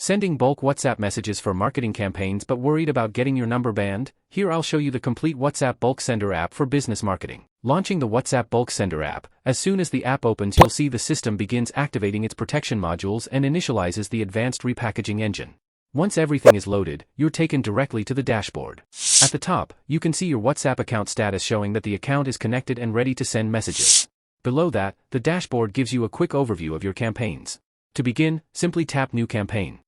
Sending bulk WhatsApp messages for marketing campaigns but worried about getting your number banned? Here I'll show you the complete WhatsApp Bulk Sender app for business marketing. Launching the WhatsApp Bulk Sender app, as soon as the app opens you'll see the system begins activating its protection modules and initializes the advanced repackaging engine. Once everything is loaded, you're taken directly to the dashboard. At the top, you can see your WhatsApp account status showing that the account is connected and ready to send messages. Below that, the dashboard gives you a quick overview of your campaigns. To begin, simply tap New Campaign.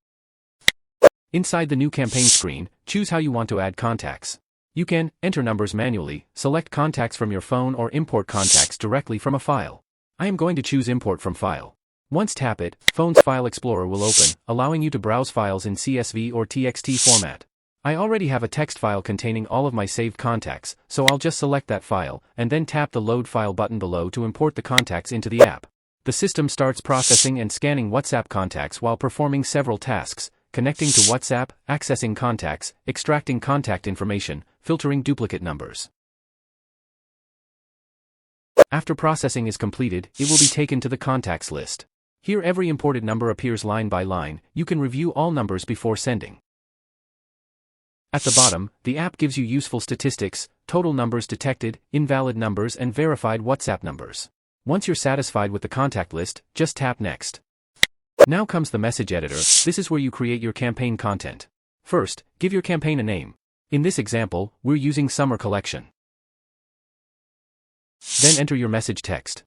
Inside the New Campaign screen, choose how you want to add contacts. You can enter numbers manually, select contacts from your phone or import contacts directly from a file. I am going to choose Import from File. Once tap it, phone's File Explorer will open, allowing you to browse files in CSV or TXT format. I already have a text file containing all of my saved contacts, so I'll just select that file, and then tap the Load File button below to import the contacts into the app. The system starts processing and scanning WhatsApp contacts while performing several tasks: connecting to WhatsApp, accessing contacts, extracting contact information, filtering duplicate numbers. After processing is completed, it will be taken to the contacts list. Here every imported number appears line by line. You can review all numbers before sending. At the bottom, the app gives you useful statistics, total numbers detected, invalid numbers and verified WhatsApp numbers. Once you're satisfied with the contact list, just tap Next. Now comes the message editor. This is where you create your campaign content. First, give your campaign a name. In this example, we're using Summer Collection. Then enter your message text.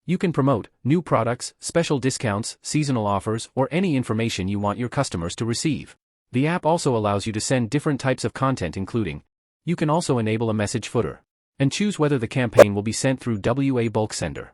You can promote new products, special discounts, seasonal offers, or any information you want your customers to receive. The app also allows you to send different types of content, including, you can also enable a message footer, and choose whether the campaign will be sent through WA Bulk Sender.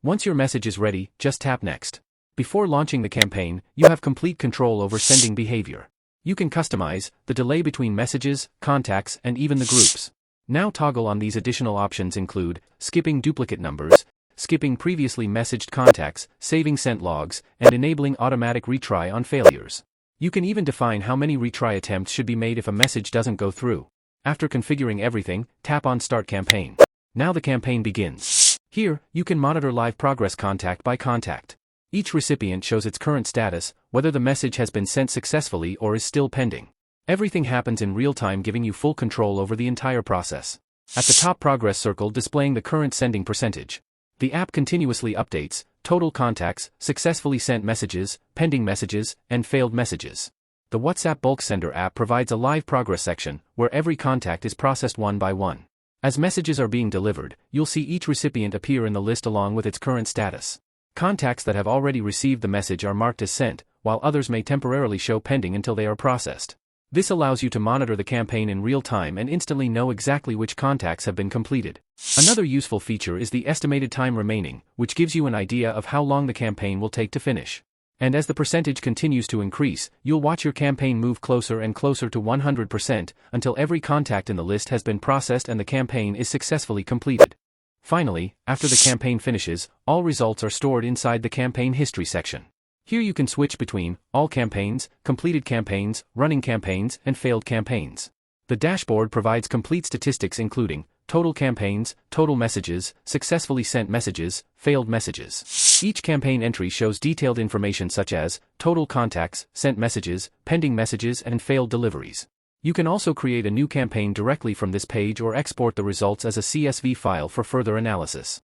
Once your message is ready, just tap Next. Before launching the campaign, you have complete control over sending behavior. You can customize the delay between messages, contacts, and even the groups. Now toggle on these additional options include skipping duplicate numbers, skipping previously messaged contacts, saving sent logs, and enabling automatic retry on failures. You can even define how many retry attempts should be made if a message doesn't go through. After configuring everything, tap on Start Campaign. Now the campaign begins. Here, you can monitor live progress contact by contact. Each recipient shows its current status, whether the message has been sent successfully or is still pending. Everything happens in real time, giving you full control over the entire process. At the top, progress circle displaying the current sending percentage. The app continuously updates total contacts, successfully sent messages, pending messages, and failed messages. The WhatsApp Bulk Sender app provides a live progress section, where every contact is processed one by one. As messages are being delivered, you'll see each recipient appear in the list along with its current status. Contacts that have already received the message are marked as sent, while others may temporarily show pending until they are processed. This allows you to monitor the campaign in real time and instantly know exactly which contacts have been completed. Another useful feature is the estimated time remaining, which gives you an idea of how long the campaign will take to finish. And as the percentage continues to increase, you'll watch your campaign move closer and closer to 100% until every contact in the list has been processed and the campaign is successfully completed. Finally, after the campaign finishes, all results are stored inside the campaign history section. Here you can switch between all campaigns, completed campaigns, running campaigns, and failed campaigns. The dashboard provides complete statistics including total campaigns, total messages, successfully sent messages, failed messages. Each campaign entry shows detailed information such as total contacts, sent messages, pending messages, and failed deliveries. You can also create a new campaign directly from this page or export the results as a CSV file for further analysis.